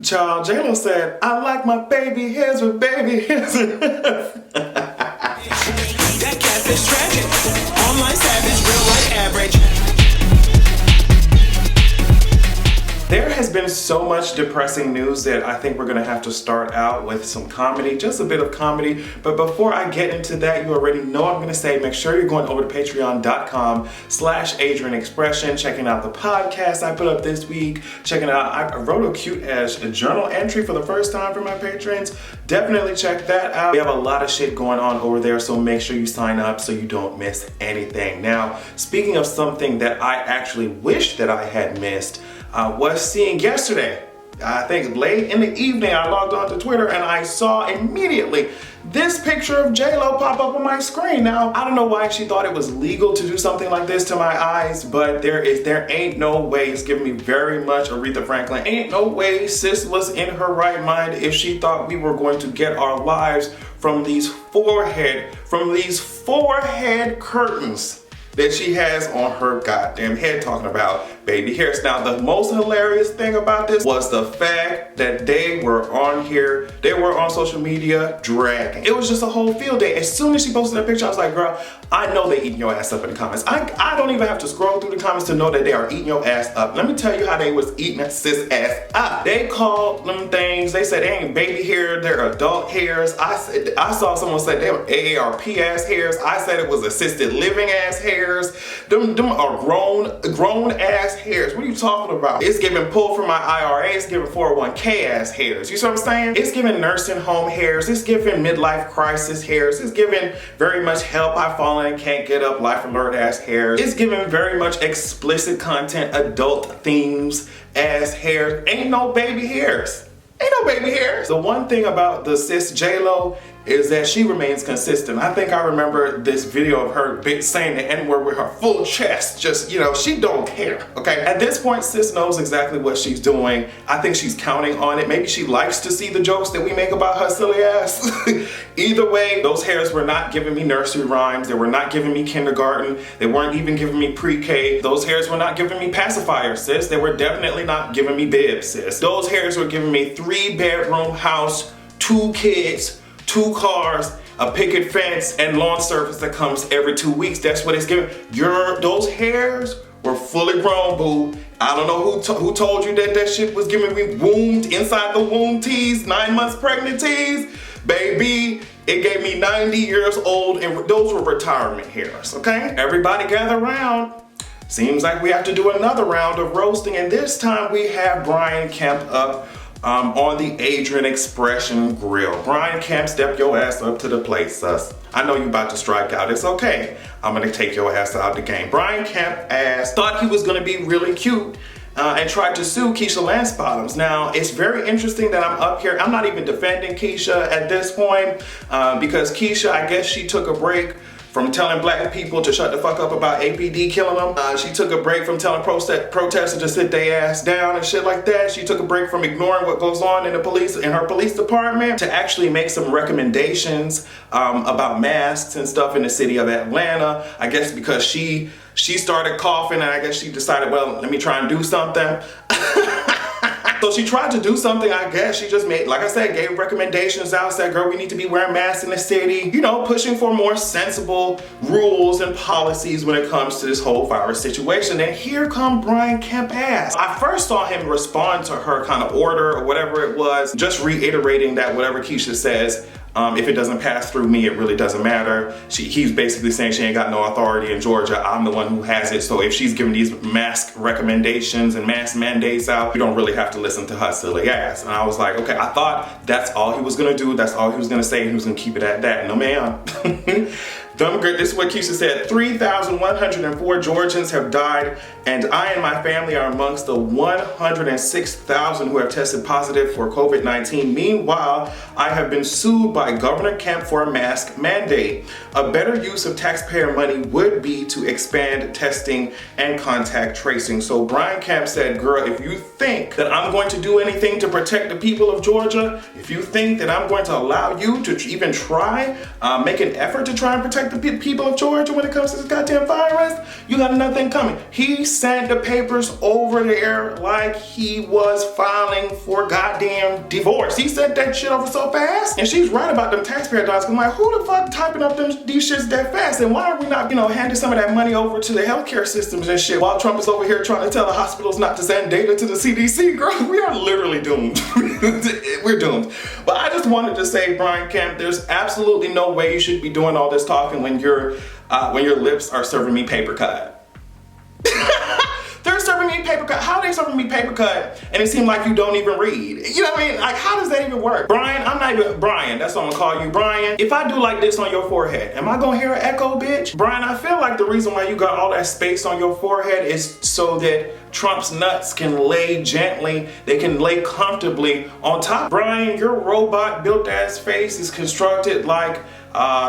Child, Jlo said, I like my baby hairs with baby hairs. That catfish tragic. Online savage, real life average. There has been so much depressing news that I think we're gonna have to start out with some comedy, just a bit of comedy. But before I get into that, you already know I'm gonna say, make sure you're going over to patreon.com/AdrianExpression, checking out the podcast I put up this week, checking out, I wrote a cute ass journal entry for the first time for my patrons. Definitely check that out. We have a lot of shit going on over there, so make sure you sign up so you don't miss anything. Now, speaking of something that I actually wish that I had missed, was seeing yesterday, I think late in the evening, I logged onto Twitter and I saw immediately this picture of Jlo pop up on my screen. Now, I don't know why she thought it was legal to do something like this to my eyes, but there ain't no way. It's giving me very much Aretha Franklin. Ain't no way sis was in her right mind if she thought we were going to get our lives from these forehead curtains that she has on her goddamn head, talking about baby hairs. Now, the most hilarious thing about this was the fact that they were on social media dragging. It was just a whole field day. As soon as she posted that picture, I was like, girl, I know they eating your ass up in the comments. I don't even have to scroll through the comments to know that they are eating your ass up. Let me tell you how they was eating that sis ass up. They called them things, they said they ain't baby hair, they're adult hairs. I saw someone say they were AARP ass hairs. I said it was assisted living ass hairs. Them are grown ass hairs. What are you talking about? It's giving pull from my IRA. It's giving 401k ass hairs. You see what I'm saying? It's giving nursing home hairs. It's giving midlife crisis hairs. It's giving very much help I've fallen and can't get up life alert ass hairs. It's giving very much explicit content, adult themes ass hairs. Ain't no baby hairs. Ain't no baby hairs. The one thing about the sis Jlo is that she remains consistent. I think I remember this video of her saying the N-word with her full chest. Just, you know, she don't care, okay? At this point, sis knows exactly what she's doing. I think she's counting on it. Maybe she likes to see the jokes that we make about her silly ass. Either way, those hairs were not giving me nursery rhymes. They were not giving me kindergarten. They weren't even giving me pre-K. Those hairs were not giving me pacifier, sis. They were definitely not giving me bib, sis. Those hairs were giving me 3-bedroom house, 2 kids, 2 cars, a picket fence, and lawn service that comes every 2 weeks. That's what it's giving. Those hairs were fully grown, boo. I don't know who told you that shit was giving me inside the womb tease, 9 months pregnant tease. Baby, it gave me 90 years old, and those were retirement hairs, okay? Everybody gather around. Seems like we have to do another round of roasting, and this time we have Brian Kemp up on the Adrian Expression Grill. Brian Kemp, step your ass up to the plate, sus. I know you about to strike out. It's okay. I'm gonna take your ass out the game. Brian Kemp thought he was gonna be really cute and tried to sue Keisha Lance Bottoms. Now, it's very interesting that I'm up here. I'm not even defending Keisha at this point because Keisha, I guess she took a break from telling black people to shut the fuck up about APD killing them. She took a break from telling protesters to sit their ass down and shit like that. She took a break from ignoring what goes on in her police department to actually make some recommendations about masks and stuff in the city of Atlanta. I guess because she started coughing and I guess she decided, well, let me try and do something. So she tried to do something, I guess. She just made, like I said, gave recommendations out, said, girl, we need to be wearing masks in the city. You know, pushing for more sensible rules and policies when it comes to this whole virus situation. And here come Brian Kemp ass. I first saw him respond to her kind of order or whatever it was, just reiterating that whatever Keisha says, if it doesn't pass through me, it really doesn't matter. He's basically saying she ain't got no authority in Georgia. I'm the one who has it. So if she's giving these mask recommendations and mask mandates out, you don't really have to listen to her silly ass. And I was like, okay, I thought that's all he was gonna do. That's all he was gonna say. He was gonna keep it at that. No, ma'am. This is what Keisha said. 3,104 Georgians have died, and I and my family are amongst the 106,000 who have tested positive for COVID-19. Meanwhile, I have been sued by Governor Kemp for a mask mandate. A better use of taxpayer money would be to expand testing and contact tracing. So Brian Kemp said, girl, if you think that I'm going to do anything to protect the people of Georgia, if you think that I'm going to allow you to even try, make an effort to try and protect the people of Georgia when it comes to this goddamn virus, you got nothing coming. He sent the papers over there like he was filing for goddamn divorce. He sent that shit over so fast. And she's right about them taxpayer dollars. I'm like, who the fuck typing up these shits that fast? And why are we not, handing some of that money over to the healthcare systems and shit while Trump is over here trying to tell the hospitals not to send data to the CDC? Girl, we are literally doomed. We're doomed. But I just wanted to say, Brian Kemp, there's absolutely no way you should be doing all this talking when your lips are serving me paper cut. They're serving me paper cut. How are they serving me paper cut and it seems like you don't even read? You know what I mean? Like, how does that even work? Brian, I'm not even, Brian, that's what I'm gonna call you. Brian, if I do like this on your forehead, am I gonna hear an echo, bitch? Brian, I feel like the reason why you got all that space on your forehead is so that Trump's nuts can lay gently, they can lay comfortably on top. Brian, your robot built ass face is constructed like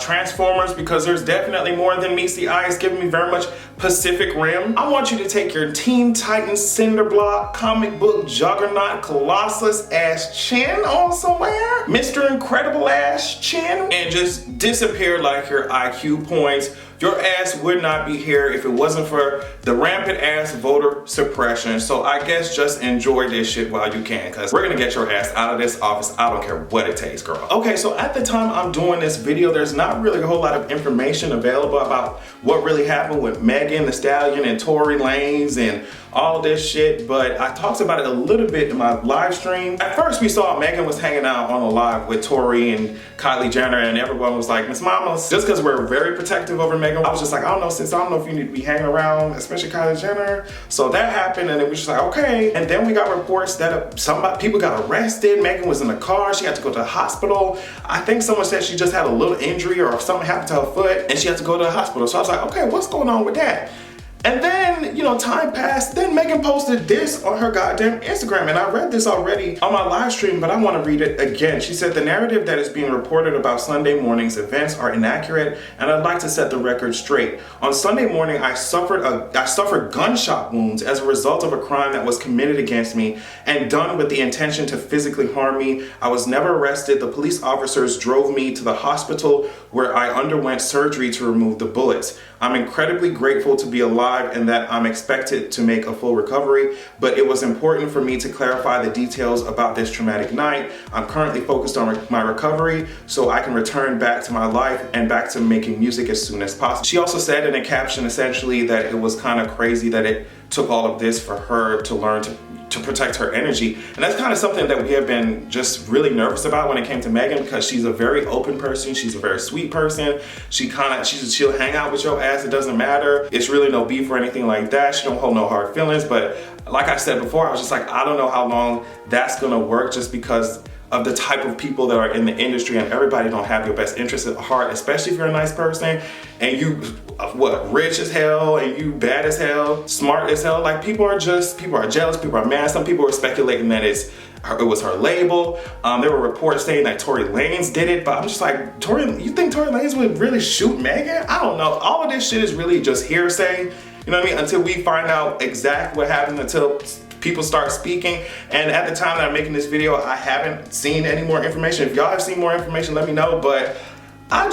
Transformers, because there's definitely more than meets the eye. It's giving me very much Pacific Rim. I want you to take your Teen Titans Cinderblock comic book juggernaut Colossus ass chin on somewhere, Mr. Incredible ass chin, and just disappear like your IQ points. Your ass would not be here if it wasn't for the rampant ass voter suppression. So I guess just enjoy this shit while you can, because we're gonna get your ass out of this office. I don't care what it takes, girl. Okay, so at the time I'm doing this video, there's not really a whole lot of information available about what really happened with Megan Thee Stallion and Tory Lanez and all this shit, but I talked about it a little bit in my live stream. At first we saw Megan was hanging out on a live with Tory and Kylie Jenner, and everyone was like, Miss Mamas, just because we're very protective over Megan, I was just like, I don't know, sis, I don't know if you need to be hanging around, especially Kylie Jenner. So that happened, and it was just like, okay. And then we got reports that people got arrested. Megan was in a car, she had to go to the hospital. I think someone said she just had a little injury or something happened to her foot and she had to go to the hospital. So I was like, okay, what's going on with that? And then, time passed. Then Megan posted this on her goddamn Instagram. And I read this already on my live stream, but I want to read it again. She said, the narrative that is being reported about Sunday morning's events are inaccurate, and I'd like to set the record straight. On Sunday morning, I suffered gunshot wounds as a result of a crime that was committed against me and done with the intention to physically harm me. I was never arrested. The police officers drove me to the hospital where I underwent surgery to remove the bullets. I'm incredibly grateful to be alive and that I'm expected to make a full recovery, but it was important for me to clarify the details about this traumatic night. I'm currently focused on my recovery so I can return back to my life and back to making music as soon as possible. She also said in a caption essentially that it was kind of crazy that it took all of this for her to learn to protect her energy. And that's kind of something that we have been just really nervous about when it came to Megan, because she's a very open person. She's a very sweet person. She'll hang out with your ass. It doesn't matter. It's really no beef or anything like that. She don't hold no hard feelings. But like I said before, I was just like, I don't know how long that's gonna work, just because of the type of people that are in the industry, and everybody don't have your best interest at heart, especially if you're a nice person and you rich as hell and you bad as hell, smart as hell. Like, people are jealous, people are mad. Some people are speculating that it was her label. There were reports saying that Tory Lanez did it, but I'm just like, you think Tory Lanez would really shoot Megan? I don't know. All of this shit is really just hearsay. You know what I mean? Until we find out exactly what happened, until people start speaking. And at the time that I'm making this video, I haven't seen any more information. If y'all have seen more information, let me know. But I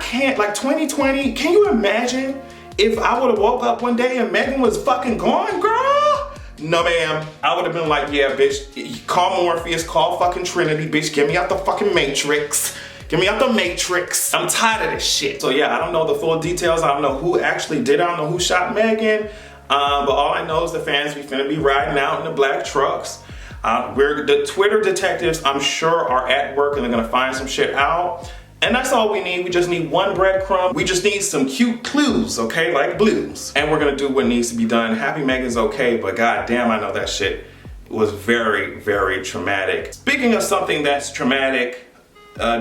can't, like 2020, can you imagine if I would have woke up one day and Megan was fucking gone, girl? No, ma'am. I would have been like, yeah, bitch, call Morpheus, call fucking Trinity, bitch, get me out the fucking Matrix. Get me out the Matrix. I'm tired of this shit. So yeah, I don't know the full details. I don't know who actually did it. I don't know who shot Megan. But all I know is the fans, we finna be riding out in the black trucks. The Twitter detectives, I'm sure, are at work and they're gonna find some shit out. And that's all we need. We just need one breadcrumb. We just need some cute clues, okay? Like blues. And we're gonna do what needs to be done. Happy Megan's okay, but goddamn, I know that shit was very, very traumatic. Speaking of something that's traumatic,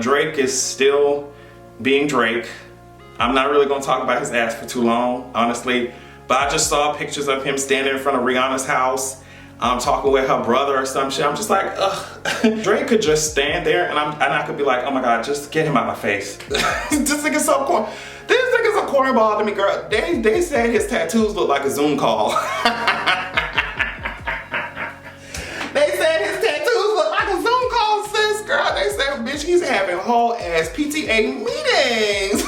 Drake is still being Drake. I'm not really gonna talk about his ass for too long, honestly. But I just saw pictures of him standing in front of Rihanna's house, talking with her brother or some shit. I'm just like, ugh. Drake could just stand there and I could be like, oh my God, just get him out my face. This nigga's so corny. This nigga's a cornball to me, girl. They said his tattoos look like a Zoom call. They said his tattoos look like a Zoom call, sis, girl. They said, bitch, he's having whole ass PTA meetings.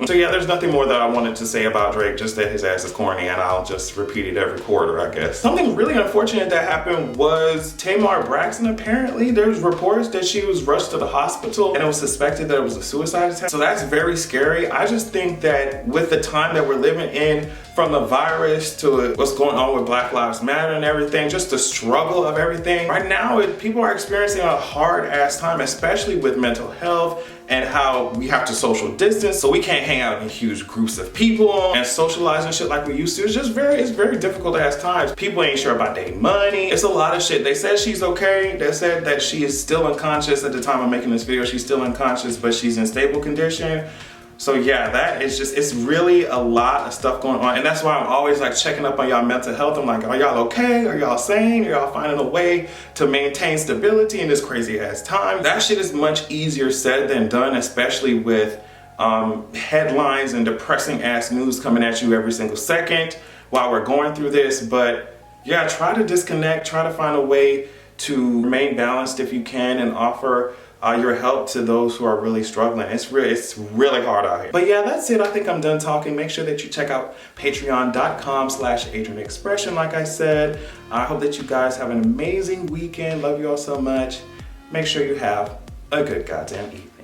So yeah, there's nothing more that I wanted to say about Drake, just that his ass is corny, and I'll just repeat it every quarter, I guess. Something really unfortunate that happened was Tamar Braxton. Apparently there's reports that she was rushed to the hospital and it was suspected that it was a suicide attempt. So that's very scary. I just think that with the time that we're living in, from the virus to what's going on with Black Lives Matter and everything, just the struggle of everything. Right now, people are experiencing a hard ass time, especially with mental health and how we have to social distance, so we can't hang out in huge groups of people and socialize and shit like we used to. It's very difficult ass times. People ain't sure about their money. It's a lot of shit. They said she's okay. They said that she is still unconscious at the time of making this video. She's still unconscious, but she's in stable condition. So yeah, that is just, it's really a lot of stuff going on. And that's why I'm always like checking up on y'all mental health. I'm like, are y'all okay? Are y'all sane? Are y'all finding a way to maintain stability in this crazy ass time? That shit is much easier said than done, especially with headlines and depressing ass news coming at you every single second while we're going through this. But yeah, try to disconnect, try to find a way to remain balanced if you can, and offer your help to those who are really struggling. It's really hard out here. But yeah, that's it. I think I'm done talking. Make sure that you check out patreon.com/AdrianExpression. Like I said, I hope that you guys have an amazing weekend. Love you all so much. Make sure you have a good goddamn evening.